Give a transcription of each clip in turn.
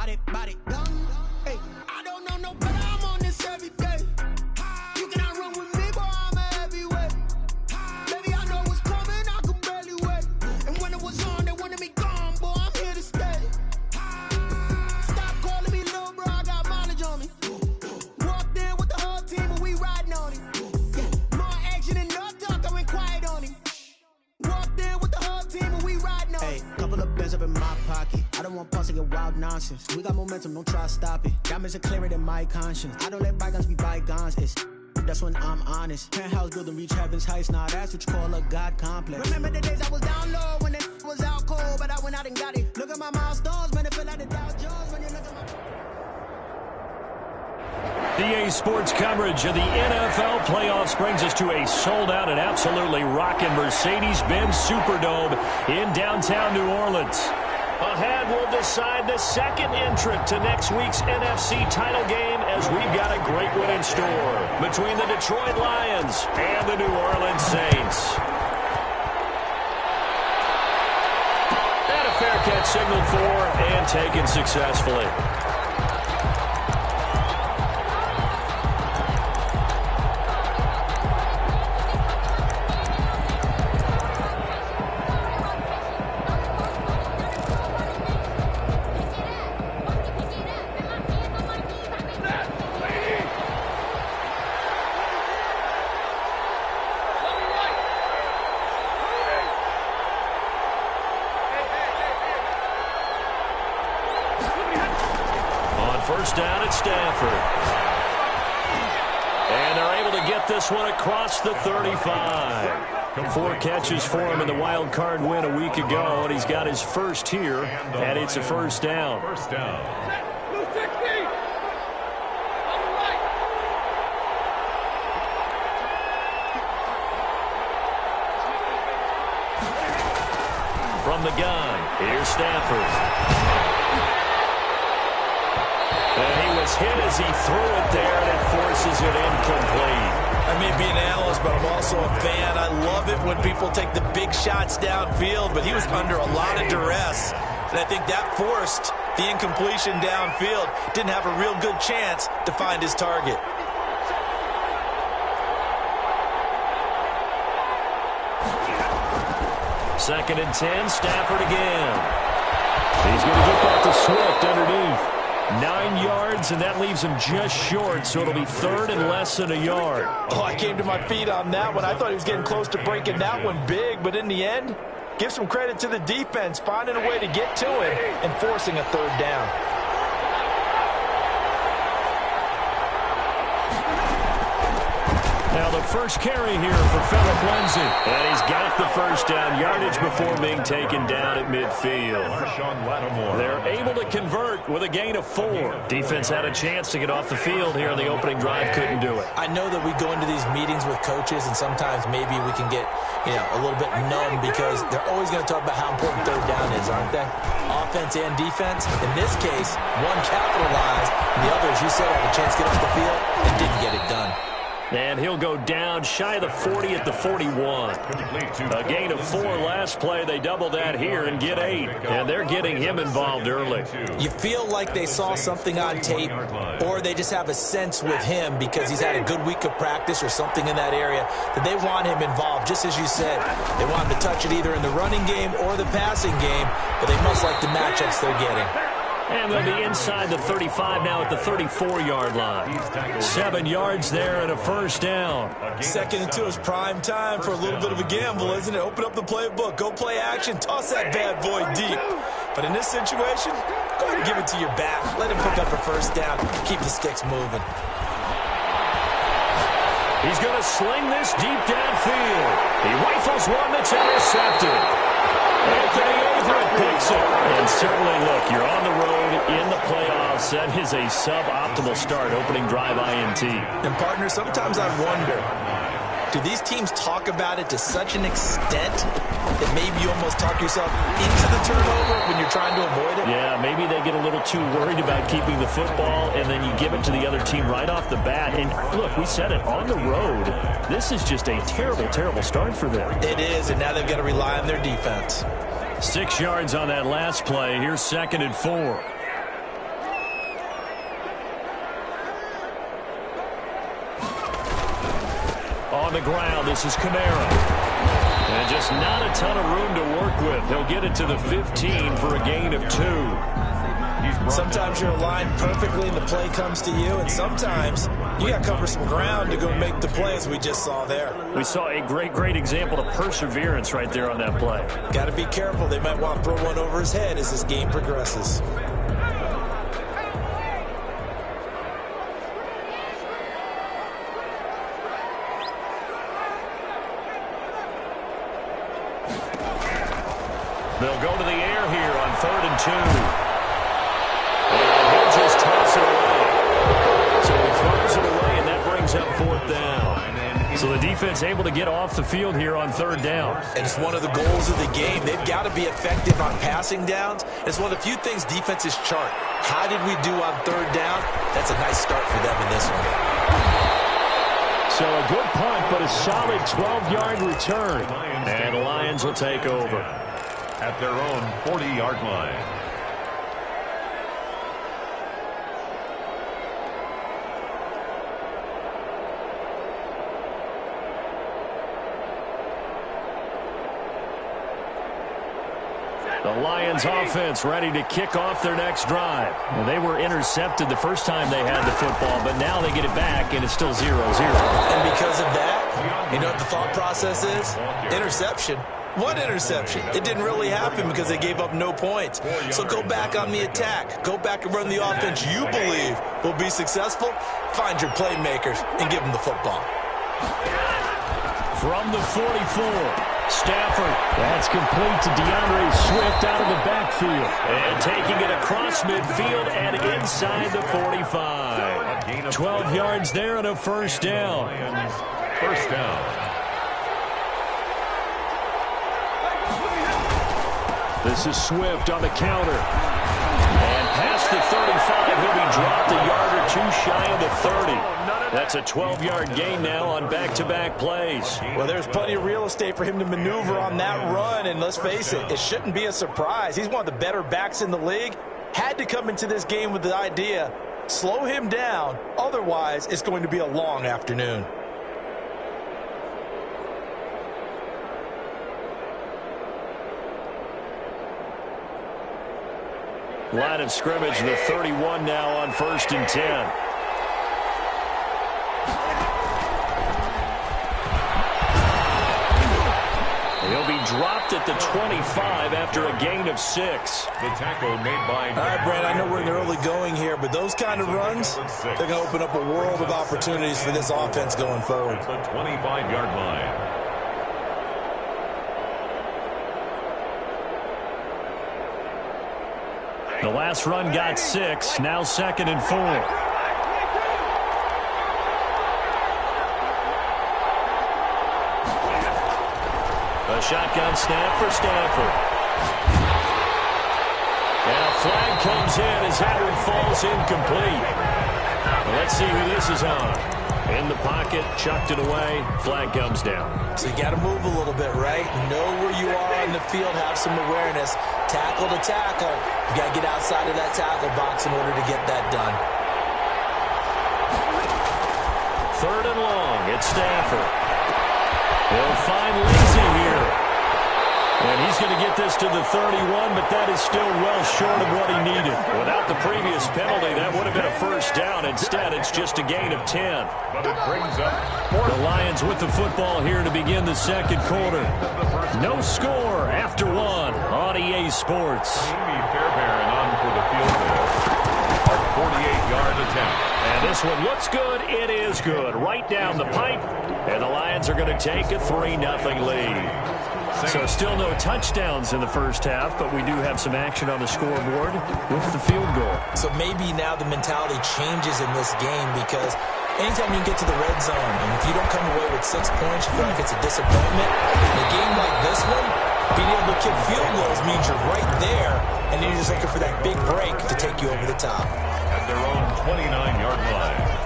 Body, done. Hey, I don't know no better. I'm on this every day. You cannot run with me, boy. I'm a heavyweight. Baby, I know what's coming. I can barely wait. And when it was on, they wanted me gone, boy. I'm here to stay. Stop calling me little bro. I got mileage on me. Walked in with the whole team, and we riding on it. Yeah, more action and no talk. I went quiet on him. Walked in with the whole team, and we riding on it. Hey, couple of bands up in my pocket. I don't want pause to get wild nonsense. We got momentum, don't try to stop it. Diamonds are clearer than my conscience. I don't let bygones be bygones. That's when I'm honest. Penthouse building, reach heaven's heights. Now that's what you call a God complex. Remember the days I was down low when it was out cold, but I went out and got it. Look at my milestones, man, it feel like the Dow Jones when you look at my... EA Sports coverage of the NFL playoffs brings us to a sold-out and absolutely rocking Mercedes-Benz Superdome in downtown New Orleans. Ahead, we'll decide the second entrant to next week's NFC title game as we've got a great one in store between the Detroit Lions and the New Orleans Saints. And a fair catch signaled for and taken successfully. First down at Stafford. And they're able to get this one across the 35. 4 catches for him in the wild card win a week ago, and he's got his first here, and it's a first down. From the gun, here's Stafford. And he was hit as he threw it there, and it forces it incomplete. I may be an analyst, but I'm also a fan. I love it when people take the big shots downfield, but he was under a lot of duress. And I think that forced the incompletion downfield. Didn't have a real good chance to find his target. Second and 10, Stafford again. He's going to get that to Swift underneath. 9 yards, and that leaves him just short, so it'll be third and less than a yard. Oh, I came to my feet on that one. I thought he was getting close to breaking that one big, but in the end, give some credit to the defense, finding a way to get to it and forcing a third down. Now the first carry here for Phillip Lindsay. And he's got the first down yardage before being taken down at midfield. They're able to convert with a gain of 4. Defense had a chance to get off the field here on the opening drive, couldn't do it. I know that we go into these meetings with coaches, and sometimes maybe we can get, a little bit numb because they're always going to talk about how important third down is, aren't they? Offense and defense. In this case, one capitalized, and the other, as you said, had a chance to get off the field and didn't get it done. And he'll go down shy of the 40 at the 41. A gain of 4 last play. They double that here and get 8. And they're getting him involved early. You feel like they saw something on tape, or they just have a sense with him because he's had a good week of practice or something in that area that they want him involved. Just as you said, they want him to touch it either in the running game or the passing game, but they must like the matchups they're getting. And they'll be inside the 35 now at the 34-yard line. 7 yards there and a first down. Second and 2 is prime time for a little bit of a gamble, isn't it? Open up the playbook, go play action, toss that bad boy deep. But in this situation, go ahead and give it to your back. Let him pick up a first down. Keep the sticks moving. He's going to sling this deep downfield. He rifles one that's intercepted. Anthony Averett picks it. And certainly, look, you're on the road in the playoffs. That is a suboptimal start, opening drive INT. And, partner, sometimes I wonder, do these teams talk about it to such an extent that maybe you almost talk yourself into the turnover when you're trying to avoid it? Yeah, maybe they get a little too worried about keeping the football, and then you give it to the other team right off the bat. And, look, we said it, on the road, this is just a terrible, terrible start for them. It is, and now they've got to rely on their defense. 6 yards on that last play. Here's second and 4. on the ground. This is Kamara. And just not a ton of room to work with. He'll get it to the 15 for a gain of 2. Sometimes you're aligned perfectly and the play comes to you, and sometimes you got to cover some ground to go make the plays we just saw there. We saw a great example of perseverance right there on that play. Got to be careful. They might want to throw one over his head as this game progresses. They'll go to the air here on 3rd and 2. And he'll just toss it away. So he throws it away, and that brings up 4th down. So the defense able to get off the field here on 3rd down. And it's one of the goals of the game. They've got to be effective on passing downs. It's one of the few things defenses chart. How did we do on 3rd down? That's a nice start for them in this one. So a good punt, but a solid 12-yard return. And the Lions will take over at their own 40-yard line. The Lions offense ready to kick off their next drive. Well, they were intercepted the first time they had the football, but now they get it back, and it's still 0-0. And because of that, you know what the thought process is? Interception. What interception? It didn't really happen because they gave up no points. So go back on the attack. Go back and run the offense you believe will be successful. Find your playmakers and give them the football. From the 44, Stafford. That's complete to DeAndre Swift out of the backfield. And taking it across midfield and inside the 45. 12 yards there and a first down. First down. This is Swift on the counter. And past the 35, he'll be dropped a yard or two shy of the 30. That's a 12-yard gain now on back-to-back plays. Well, there's plenty of real estate for him to maneuver on that run, and let's face it, it shouldn't be a surprise. He's one of the better backs in the league. Had to come into this game with the idea, slow him down, otherwise it's going to be a long afternoon. Line of scrimmage, the 31 now on 1st and 10. He'll be dropped at the 25 after a gain of 6. The tackle made by... All right, Brad, I know we're in the early going here, but those kind of runs, they're going to open up a world of opportunities for this offense going forward. The 25-yard line. The last run got 6, now 2nd and 4. A shotgun snap for Stafford. And a flag comes in as Edward falls incomplete. Well, let's see who this is on. In the pocket, chucked it away, flag comes down. So you got to move a little bit, right? Know where you are in the field, have some awareness. Tackle to tackle. You got to get outside of that tackle box in order to get that done. 3rd and long, it's Stafford. He'll find Lindsey here. And he's going to get this to the 31, but that is still well short of what he needed. Without the previous penalty, that would have been a first down. Instead, it's just a gain of 10. But it brings up The Lions with the football here to begin the second quarter. No score after 1 on EA Sports. Amy Fairbairn on for the field goal. A 48-yard attempt. And this one looks good. It is good. Right down the pipe. And the Lions are going to take a 3-0 lead. So still no touchdowns in the first half, but we do have some action on the scoreboard with the field goal. So maybe now the mentality changes in this game because anytime you get to the red zone, and if you don't come away with 6 points, you feel like it's a disappointment. In a game like this one, being able to kick field goals means you're right there, and you're just looking for that big break to take you over the top. At their own 29-yard line.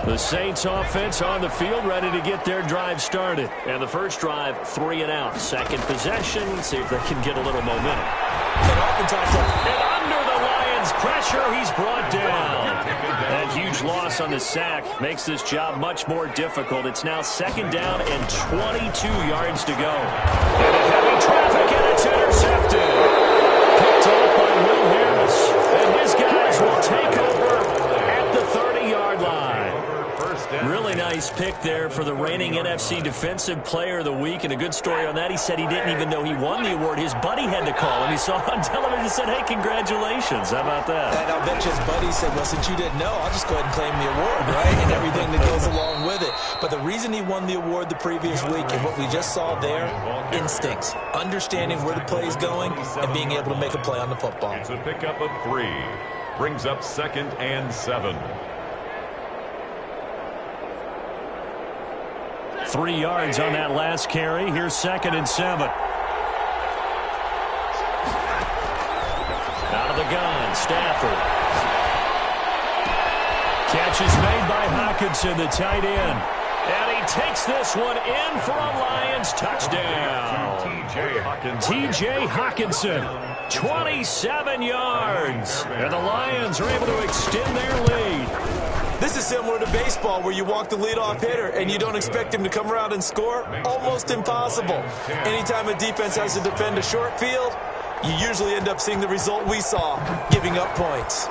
The The Saints offense on the field, ready to get their drive started. And the first drive, 3 and out. Second possession, see if they can get a little momentum. And oftentimes, and under the Lions' pressure, he's brought down. That huge loss on the sack makes this job much more difficult. It's now 2nd down and 22 yards to go. And a heavy traffic, and it's intercepted. Picked off by Will Harris. And his guys will take over at the 30-yard line. Really nice pick there for the reigning NFC Defensive Player of the Week. And a good story on that, he said he didn't even know he won the award. His buddy had to call him. He saw it on television and said, hey, congratulations. How about that? And I'll bet you his buddy said, well, since you didn't know, I'll just go ahead and claim the award, right? And everything that goes along with it. But the reason he won the award the previous week and what we just saw there, instincts, understanding where the play is going and being able to make a play on the football. It's a pickup of 3. Brings up 2nd and 7. 3 yards on that last carry. Here's 2nd and 7. Out of the gun, Stafford. Catch is made by Hockenson, the tight end. And he takes this one in for a Lions touchdown. T.J. Hockenson, 27 yards. And the Lions are able to extend their lead. This is similar to baseball where you walk the leadoff hitter and you don't expect him to come around and score. Almost impossible. Anytime a defense has to defend a short field, you usually end up seeing the result we saw, giving up points.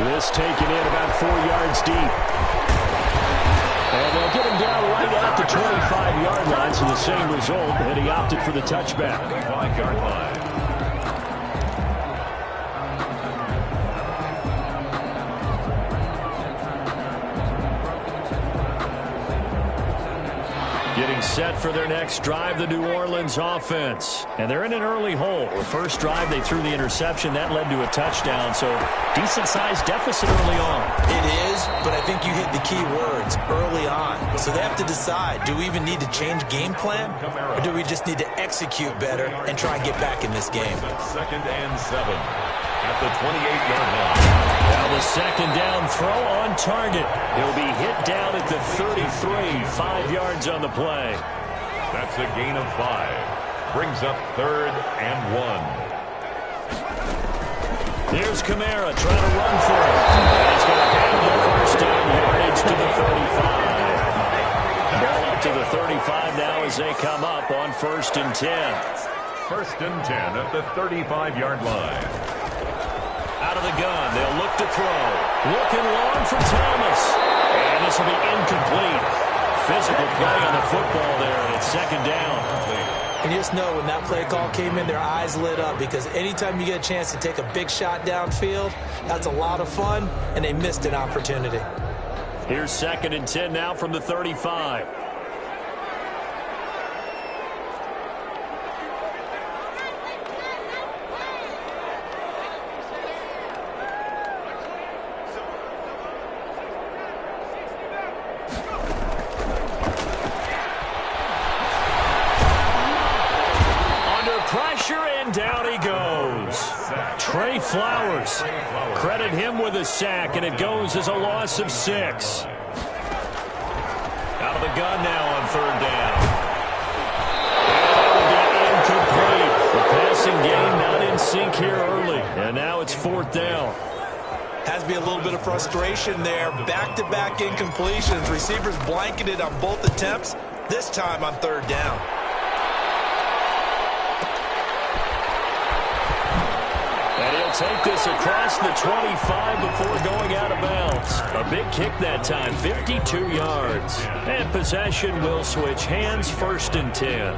This taken in about 4 yards deep. And they'll get him down right at the 25-yard line, so the same result, and he opted for the touchback. 5-yard line. Getting set for their next drive, the New Orleans offense. And they're in an early hole. The first drive, they threw the interception. That led to a touchdown, so decent-sized deficit early on. It is, but I think you hit the key words, early on. So they have to decide, do we even need to change game plan, or do we just need to execute better and try and get back in this game? 2nd and 7 at the 28-yard line. Now the 2nd down throw on target. He'll be hit down at the 33, 5 yards on the play. That's a gain of 5. Brings up 3rd and 1. Here's Kamara trying to run for it. And he's going to have the first down yardage to the 35. Ball up to the 35 now as they come up on 1st and 10. 1st and 10 at the 35-yard line. Out of the gun, they'll look to throw. Looking long for Thomas. And this will be incomplete. Physical play on the football there, and it's 2nd down. And you just know when that play call came in, their eyes lit up because anytime you get a chance to take a big shot downfield, that's a lot of fun, and they missed an opportunity. Here's 2nd and 10 now from the 35. Down he goes. Trey Flowers. Credit him with a sack, and it goes as a loss of 6. Out of the gun now on 3rd down. And it will be incomplete. The passing game not in sync here early, and now it's 4th down. Has to be a little bit of frustration there. Back-to-back incompletions. Receivers blanketed on both attempts, this time on 3rd down. And he'll take this across the 25 before going out of bounds. A big kick that time, 52 yards. And possession will switch hands, 1st and 10.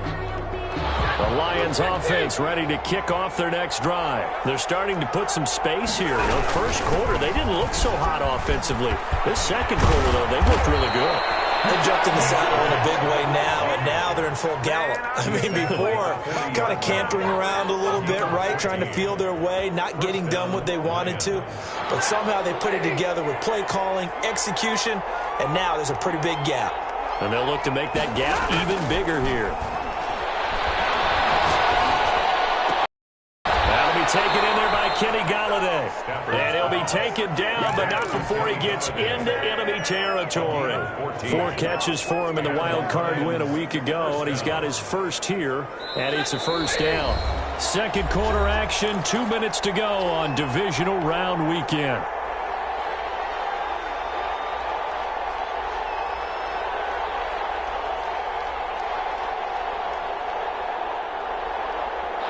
The Lions offense ready to kick off their next drive. They're starting to put some space here. You know, first quarter, they didn't look so hot offensively. This 2nd quarter, though, they looked really good. They jumped in the saddle in a big way now, and now they're in full gallop. I mean, before, kind of cantering around a little bit, right, trying to feel their way, not getting done what they wanted to. But somehow they put it together with play calling, execution, and now there's a pretty big gap. And they'll look to make that gap even bigger here. That'll be taken in there by Kenny Galladay. And he'll be taken down, but not before he gets into enemy territory. 4 catches for him in the wild card win a week ago, and he's got his first here, and it's a first down. Second quarter action, 2 minutes to go on divisional round weekend.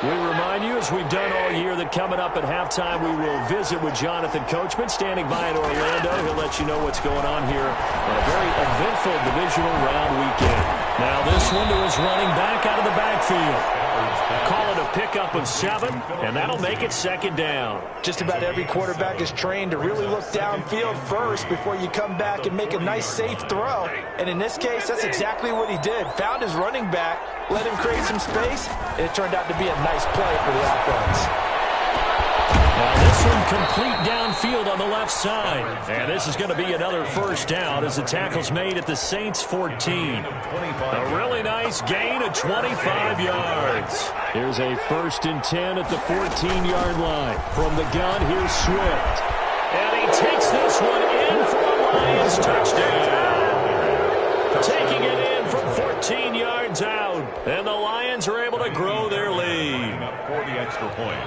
We remind you, as we've done all year, that coming up at halftime, we will visit with Jonathan Coachman, standing by in Orlando. He'll let you know what's going on here on a very eventful divisional round weekend. Now this one to his running back out of the backfield. Call it a pickup of 7, and that'll make it second down. Just about every quarterback is trained to really look downfield first before you come back and make a nice, safe throw. And in this case, that's exactly what he did. Found his running back, let him create some space, and it turned out to be a nice play for the offense. Now this one complete downfield on the left side. And this is going to be another first down as the tackle's made at the Saints 14. A really nice gain of 25 yards. Here's a 1st and 10 at the 14-yard line. From the gun, here's Swift. And he takes this one in for a Lions touchdown. Taking it in from 14 yards out. And the Lions are able to grow their lead. 40 extra point.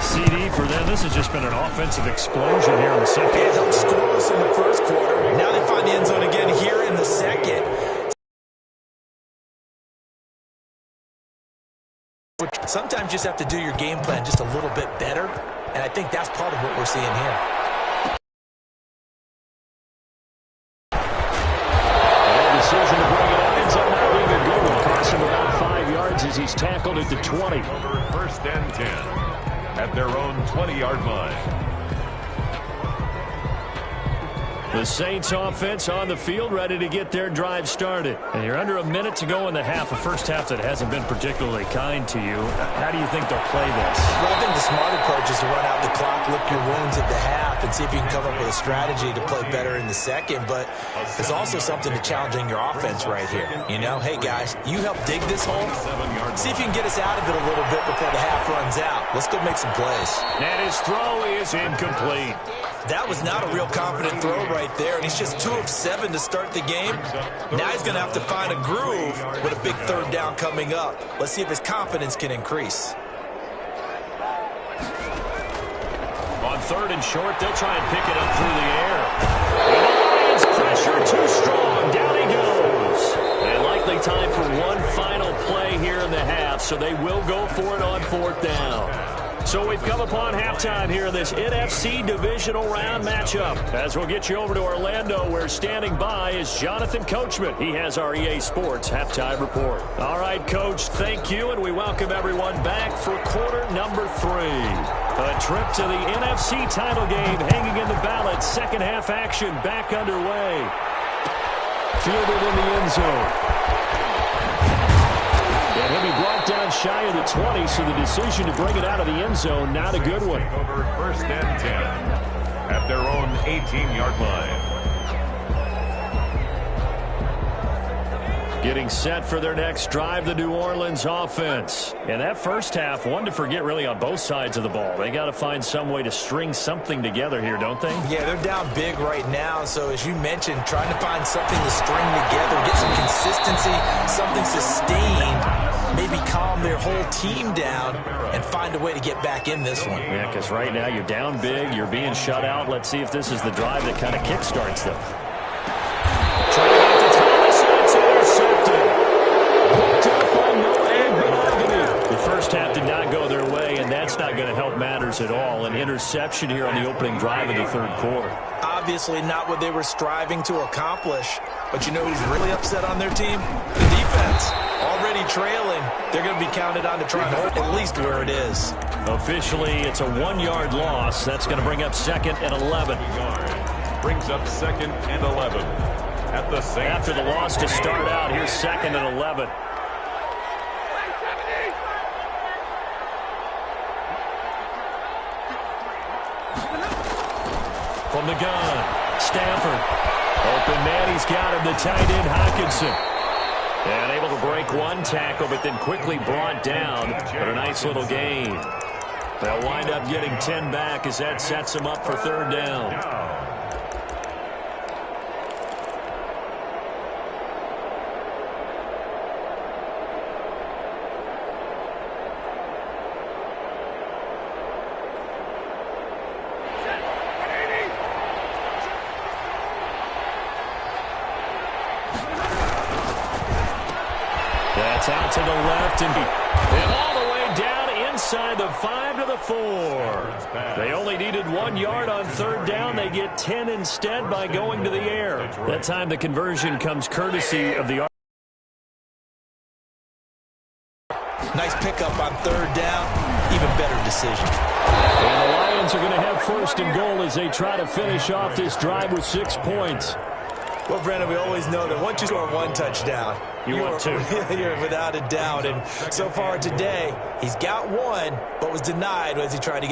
CD for them. This has just been an offensive explosion here in the second. They held scoreless in the first quarter. Now they find the end zone again here in the second. Sometimes you just have to do your game plan just a little bit better, and I think that's part of what we're seeing here. Decision to bring it up. Ends up not being a good one. Costs him about 5 yards as he's tackled at the 20. Over 1st and 10 at their own 20-yard line. The Saints offense on the field, ready to get their drive started. And you're under a minute to go in the half, a first half that hasn't been particularly kind to you. How do you think they'll play this? Well, I think the smart approach is to run out the clock, lick your wounds at the half, and see if you can come up with a strategy to play better in the second. But there's also something to challenging your offense right here. You know, hey, guys, you help dig this hole. See if you can get us out of it a little bit before the half runs out. Let's go make some plays. And his throw is incomplete. That was not a real confident throw right there, and he's just 2 of 7 to start the game. Now he's going to have to find a groove with a big 3rd down coming up. Let's see if his confidence can increase. On 3rd and short, they'll try and pick it up through the air. And the Lions pressure too strong. Down he goes. And likely time for one final play here in the half, so they will go for it on 4th down. So we've come upon halftime here in this NFC divisional round matchup. As we'll get you over to Orlando, where standing by is Jonathan Coachman. He has our EA Sports halftime report. All right, Coach, thank you, and we welcome everyone back for quarter number 3. A trip to the NFC title game hanging in the balance. Second half action back underway. Fielded in the end zone. And he'll be brought down shy of the 20, so the decision to bring it out of the end zone, not a good one. Over 1st and 10 at their own 18-yard line. Getting set for their next drive, the New Orleans offense. And that first half, one to forget really on both sides of the ball. They got to find some way to string something together here, don't they? Yeah, they're down big right now. So as you mentioned, trying to find something to string together, get some consistency, something sustained, maybe calm their whole team down and find a way to get back in this one. Yeah, because right now you're down big, you're being shut out. Let's see if this is the drive that kind of kickstarts them. Trying to get to Thomas, and it's intercepted. Hooked up on no egg but agony. The first half did not go their way, and that's not going to help matters at all. An interception here on the opening drive of the 3rd quarter. Obviously not what they were striving to accomplish. But you know who's really upset on their team? The defense. Already trailing. They're going to be counted on to try and hold at least where it is. Officially, it's a 1-yard loss. That's going to bring up 2nd and 11. Brings up 2nd and 11 at the Saints. After the loss to start out, here's 2nd and 11. From the gun, Stafford. Open man, he's got him, the tight end, Hockenson. And able to break one tackle, but then quickly brought down. But a nice little gain. They'll wind up getting 10 back as that sets them up for third down. That's out to the left and all the way down inside the 5 to the 4. They only needed 1 yard on third down. They get 10 instead by going to the air. That time the conversion comes courtesy of the... Nice pickup on third down. Even better decision. And the Lions are going to have first and goal as they try to finish off this drive with 6 points. Well, Brandon, we always know that once you score 1 touchdown, you want 2. You're without a doubt. And so far today, he's got 1, but was denied as he tried to get